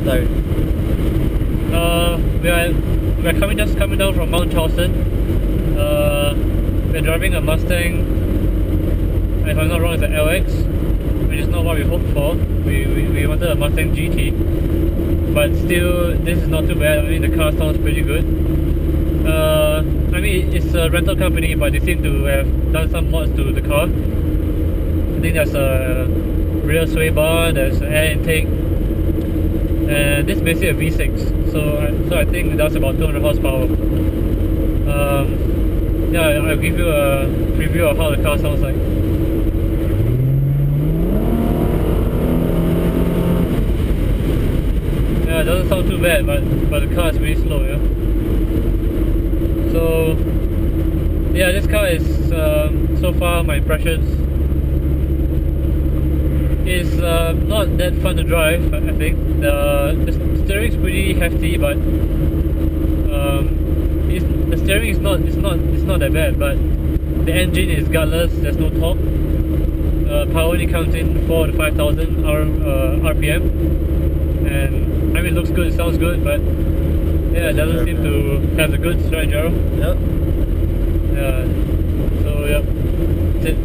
Sorry. We're just coming down from Mount Charleston. We're driving a Mustang. If I'm not wrong, it's an LX, which is not what we hoped for. We wanted a Mustang GT, but still, this is not too bad. I mean, the car sounds pretty good. I mean, it's a rental company, but they seem to have done some mods to the car. I think there's a rear sway bar, there's an air intake, and this is basically a V6. So I think it does about 200 horsepower. Yeah, I'll give you a preview of how the car sounds like. Yeah, it doesn't sound too bad, but the car is really slow, yeah. So yeah, this car is so far my impressions is not that fun to drive. I think the steering is pretty hefty, but the steering is not that bad. But the engine is gutless. There's no torque. Power only comes in 4,000 to 5,000 RPM, and I mean, it looks good, it sounds good, but yeah, it doesn't seem to have the goods, right, Jaro? Yep. Yeah. So yeah, that's it.